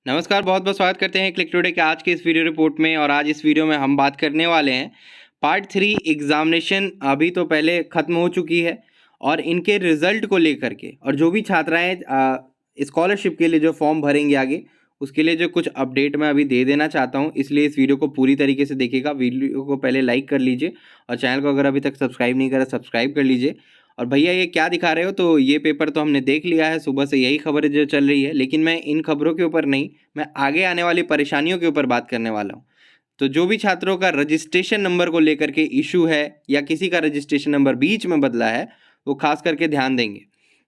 नमस्कार, बहुत बहुत स्वागत करते हैं क्लिक टुडे के आज के इस वीडियो रिपोर्ट में। और आज इस वीडियो में हम बात करने वाले हैं पार्ट 3 एग्जामिनेशन अभी तो पहले ख़त्म हो चुकी है और इनके रिज़ल्ट को लेकर के, और जो भी छात्राएं स्कॉलरशिप के लिए जो फॉर्म भरेंगे आगे, उसके लिए जो कुछ अपडेट मैं अभी दे देना चाहता हूं। इसलिए इस वीडियो को पूरी तरीके से देखिएगा। वीडियो को पहले लाइक कर लीजिए और चैनल को अगर अभी तक सब्सक्राइब नहीं करा सब्सक्राइब कर लीजिए। और भैया ये क्या दिखा रहे हो, तो ये पेपर तो हमने देख लिया है, सुबह से यही खबरें जो चल रही है, लेकिन मैं इन खबरों के ऊपर नहीं, मैं आगे आने वाली परेशानियों के ऊपर बात करने वाला हूँ। तो जो भी छात्रों का रजिस्ट्रेशन नंबर को लेकर के इशू है या किसी का रजिस्ट्रेशन नंबर बीच में बदला है, वो खास करके ध्यान देंगे।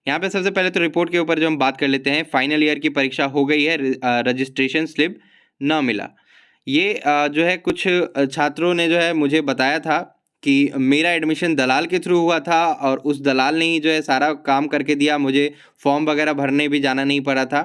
यहाँ पे सबसे पहले तो रिपोर्ट के ऊपर जो हम बात कर लेते हैं, फाइनल ईयर की परीक्षा हो गई है, रजिस्ट्रेशन स्लिप ना मिला। ये जो है कुछ छात्रों ने जो है मुझे बताया था कि मेरा एडमिशन दलाल के थ्रू हुआ था और उस दलाल ने ही जो है सारा काम करके दिया, मुझे फॉर्म वगैरह भरने भी जाना नहीं पड़ा था,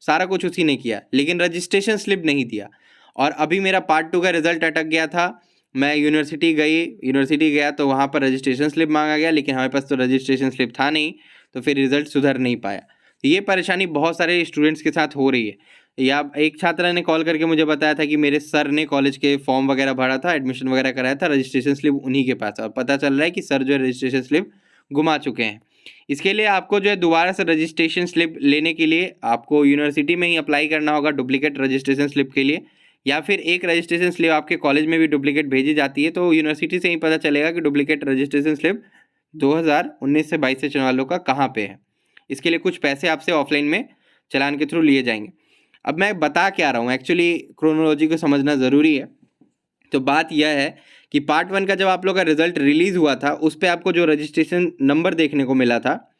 सारा कुछ उसी ने किया, लेकिन रजिस्ट्रेशन स्लिप नहीं दिया। और अभी मेरा पार्ट 2 का रिजल्ट अटक गया था। मैं यूनिवर्सिटी गया तो वहाँ पर रजिस्ट्रेशन स्लिप मांगा गया, लेकिन हमारे पास तो रजिस्ट्रेशन स्लिप था नहीं, तो फिर रिजल्ट सुधर नहीं पाया। तो ये परेशानी बहुत सारे स्टूडेंट्स के साथ हो रही है। या एक छात्रा ने कॉल करके मुझे बताया था कि मेरे सर ने कॉलेज के फॉर्म वगैरह भरा था, एडमिशन वगैरह कराया था, रजिस्ट्रेशन स्लिप उन्हीं के पास है, और पता चल रहा है कि सर जो है रजिस्ट्रेशन स्लिप गुमा चुके हैं। इसके लिए आपको जो है दोबारा से रजिस्ट्रेशन स्लिप लेने के लिए आपको यूनिवर्सिटी में ही अप्लाई करना होगा डुप्लीकेट रजिस्ट्रेशन स्लिप के लिए, या फिर एक रजिस्ट्रेशन स्लिप आपके कॉलेज में भी डुप्लीकेट भेजी जाती है, तो यूनिवर्सिटी से ही पता चलेगा कि डुप्लीकेट रजिस्ट्रेशन स्लिप 2019 से 22 से चलने वालों का कहाँ पे है। इसके लिए कुछ पैसे आपसे ऑफलाइन में चालान के थ्रू लिए जाएंगे। अब मैं बता क्या रहा हूँ, एक्चुअली क्रोनोलॉजी को समझना ज़रूरी है। तो बात यह है कि पार्ट 1 का जब आप लोग का रिजल्ट रिलीज़ हुआ था, उस पर आपको जो रजिस्ट्रेशन नंबर देखने को मिला था,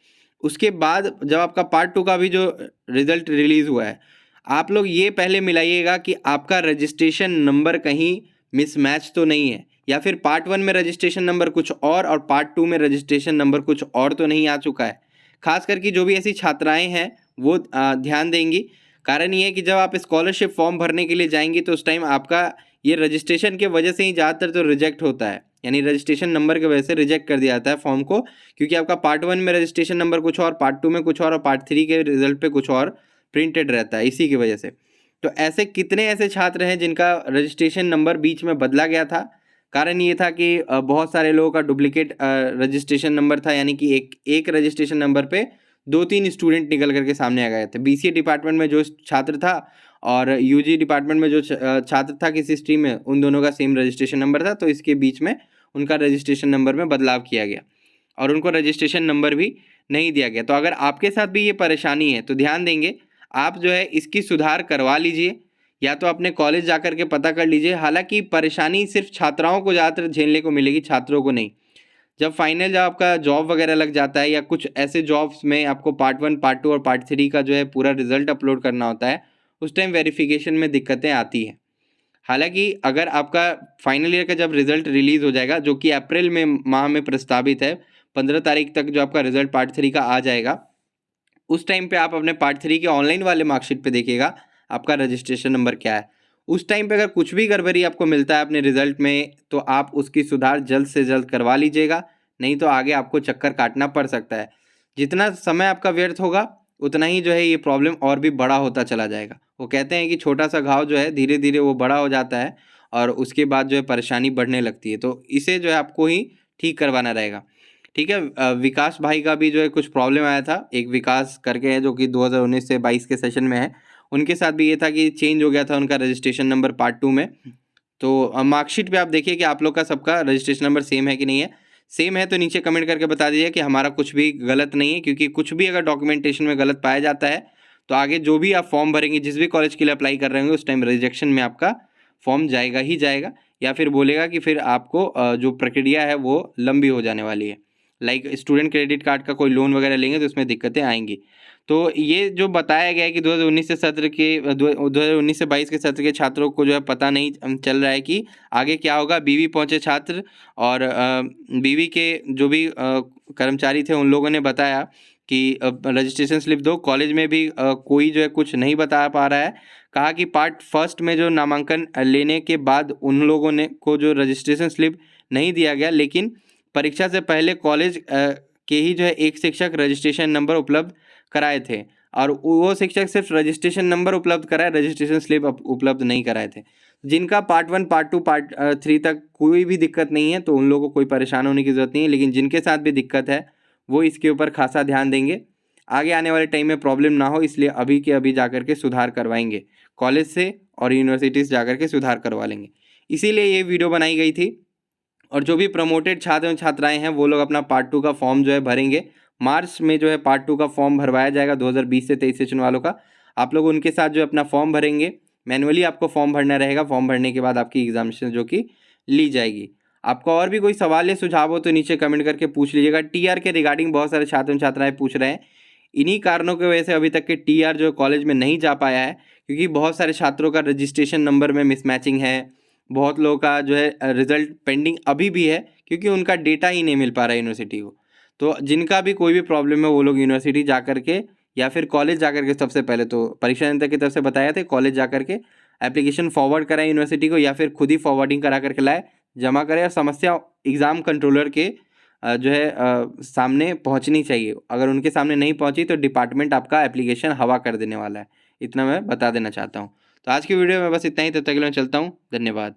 उसके बाद जब आपका पार्ट 2 का भी जो रिजल्ट रिलीज़ हुआ है, आप लोग ये पहले मिलाइएगा कि आपका रजिस्ट्रेशन नंबर कहीं मिसमैच तो नहीं है, या फिर पार्ट 1 में रजिस्ट्रेशन नंबर कुछ और पार्ट 2 में रजिस्ट्रेशन नंबर कुछ और तो नहीं आ चुका है। खास करके जो भी ऐसी छात्राएं हैं वो ध्यान देंगी। कारण ये है कि जब आप स्कॉलरशिप फॉर्म भरने के लिए जाएंगी तो उस टाइम आपका ये रजिस्ट्रेशन के वजह से ही ज़्यादातर तो रिजेक्ट होता है, यानी रजिस्ट्रेशन नंबर की वजह से रिजेक्ट कर दिया जाता है फॉर्म को, क्योंकि आपका पार्ट 1 में रजिस्ट्रेशन नंबर कुछ और, पार्ट 2 में कुछ और पार्ट 3 के रिजल्ट पे कुछ और प्रिंटेड रहता है, इसी की वजह से। तो ऐसे कितने ऐसे छात्र हैं जिनका रजिस्ट्रेशन नंबर बीच में बदला गया था। कारण ये था कि बहुत सारे लोगों का डुप्लीकेट रजिस्ट्रेशन नंबर था, यानी कि एक रजिस्ट्रेशन नंबर पे 2-3 स्टूडेंट निकल करके सामने आ गए थे। बीसीए डिपार्टमेंट में जो छात्र था और यूजी डिपार्टमेंट में जो छात्र था किसी स्ट्रीम में, उन दोनों का सेम रजिस्ट्रेशन नंबर था, तो इसके बीच में उनका रजिस्ट्रेशन नंबर में बदलाव किया गया और उनको रजिस्ट्रेशन नंबर भी नहीं दिया गया। तो अगर आपके साथ भी ये परेशानी है तो ध्यान देंगे, आप जो है इसकी सुधार करवा लीजिए, या तो अपने कॉलेज जा कर के पता कर लीजिए। हालांकि परेशानी सिर्फ छात्राओं को ज़्यादातर झेलने को मिलेगी, छात्रों को नहीं। जब आपका जॉब वगैरह लग जाता है या कुछ ऐसे जॉब्स में आपको पार्ट 1, पार्ट 2 और पार्ट 3 का जो है पूरा रिजल्ट अपलोड करना होता है, उस टाइम वेरिफिकेशन में दिक्कतें आती हैं। हालांकि अगर आपका फाइनल ईयर का जब रिजल्ट रिलीज़ हो जाएगा, जो कि अप्रैल में माह में प्रस्तावित है, 15 तारीख तक जो आपका रिजल्ट पार्ट 3 का आ जाएगा, उस टाइम पे आप अपने पार्ट 3 के ऑनलाइन वाले मार्कशीट पे देखिएगा आपका रजिस्ट्रेशन नंबर क्या है। उस टाइम पे अगर कुछ भी गड़बड़ी आपको मिलता है अपने रिजल्ट में, तो आप उसकी सुधार जल्द से जल्द करवा लीजिएगा, नहीं तो आगे आपको चक्कर काटना पड़ सकता है। जितना समय आपका व्यर्थ होगा उतना ही जो है ये प्रॉब्लम और भी बड़ा होता चला जाएगा। वो कहते हैं कि छोटा सा घाव जो है धीरे धीरे वो बड़ा हो जाता है और उसके बाद जो है परेशानी बढ़ने लगती है, तो इसे जो है आपको ही ठीक करवाना रहेगा। ठीक है। विकास भाई का भी जो है कुछ प्रॉब्लम आया था, एक विकास करके है जो कि 2019 से 22 के सेशन में है, उनके साथ भी ये था कि चेंज हो गया था उनका रजिस्ट्रेशन नंबर पार्ट 2 में। तो मार्कशीट पे आप देखिए कि आप लोग का सबका रजिस्ट्रेशन नंबर सेम है कि नहीं है। सेम है तो नीचे कमेंट करके बता दीजिए कि हमारा कुछ भी गलत नहीं है, क्योंकि कुछ भी अगर डॉक्यूमेंटेशन में गलत पाया जाता है तो आगे जो भी आप फॉर्म भरेंगे, जिस भी कॉलेज के लिए अप्लाई कर रहे होंगे, उस टाइम रिजेक्शन में आपका फॉर्म जाएगा ही जाएगा, या फिर बोलेगा कि फिर आपको जो प्रक्रिया है वो लंबी हो जाने वाली है। लाइक स्टूडेंट क्रेडिट कार्ड का कोई लोन वगैरह लेंगे तो उसमें दिक्कतें आएंगी। तो ये जो बताया गया है कि 2019 से 22 के सत्र के छात्रों को जो है पता नहीं चल रहा है कि आगे क्या होगा। बीवी पहुंचे छात्र और बीवी के जो भी कर्मचारी थे उन लोगों ने बताया कि रजिस्ट्रेशन स्लिप दो। कॉलेज में भी कोई जो है कुछ नहीं बता पा रहा है। कहा कि पार्ट फर्स्ट में जो नामांकन लेने के बाद उन लोगों ने को जो रजिस्ट्रेशन स्लिप नहीं दिया गया, लेकिन परीक्षा से पहले कॉलेज के ही जो है एक शिक्षक रजिस्ट्रेशन नंबर उपलब्ध कराए थे। और वो शिक्षक सिर्फ रजिस्ट्रेशन नंबर उपलब्ध कराए, रजिस्ट्रेशन स्लिप उपलब्ध नहीं कराए थे। जिनका पार्ट 1, पार्ट 2, पार्ट 3 तक कोई भी दिक्कत नहीं है तो उन लोगों को कोई परेशान होने की ज़रूरत नहीं है, लेकिन जिनके साथ भी दिक्कत है वो इसके ऊपर खासा ध्यान देंगे। आगे आने वाले टाइम में प्रॉब्लम ना हो इसलिए अभी के अभी जाकर के सुधार करवाएंगे, कॉलेज से और यूनिवर्सिटी से जाकर के सुधार करवा लेंगे। इसीलिए ये वीडियो बनाई गई थी। और जो भी प्रमोटेड छात्र एवं छात्राएं हैं वो लोग अपना पार्ट 2 का फॉर्म जो है भरेंगे। मार्च में जो है पार्ट 2 का फॉर्म भरवाया जाएगा 2020 से 23 सेशन वालों का। आप लोग उनके साथ जो अपना फॉर्म भरेंगे, मैनुअली आपको फॉर्म भरना रहेगा। फॉर्म भरने के बाद आपकी एग्जामिनेशन जो कि ली जाएगी। आपको और भी कोई सवाल या सुझाव हो तो नीचे कमेंट करके पूछ लीजिएगा। टीआर के रिगार्डिंग बहुत सारे छात्र एवं छात्राएं पूछ रहे हैं। इन्हीं कारणों की वजह से अभी तक के टीआर जो कॉलेज में नहीं जा पाया है, क्योंकि बहुत सारे छात्रों का रजिस्ट्रेशन नंबर में मिसमैचिंग है। बहुत लोगों का जो है रिजल्ट पेंडिंग अभी भी है, क्योंकि उनका डेटा ही नहीं मिल पा रहा है यूनिवर्सिटी को। तो जिनका भी कोई भी प्रॉब्लम है वो लोग यूनिवर्सिटी जा कर के या फिर कॉलेज जा कर के, सबसे पहले तो परीक्षा नियंत्रक की तरफ से बताया था कॉलेज जा कर के एप्लीकेशन फॉरवर्ड कराएं यूनिवर्सिटी को, या फिर खुद ही फॉरवर्डिंग करा करके लाए, जमा करें। और समस्या एग्ज़ाम कंट्रोलर के जो है सामने पहुंचनी चाहिए। अगर उनके सामने नहीं पहुंची तो डिपार्टमेंट आपका एप्लीकेशन हवा कर देने वाला है। इतना मैं बता देना चाहता हूं। तो आज की वीडियो में बस इतना ही, तब तक के लिए मैं चलता हूं। धन्यवाद।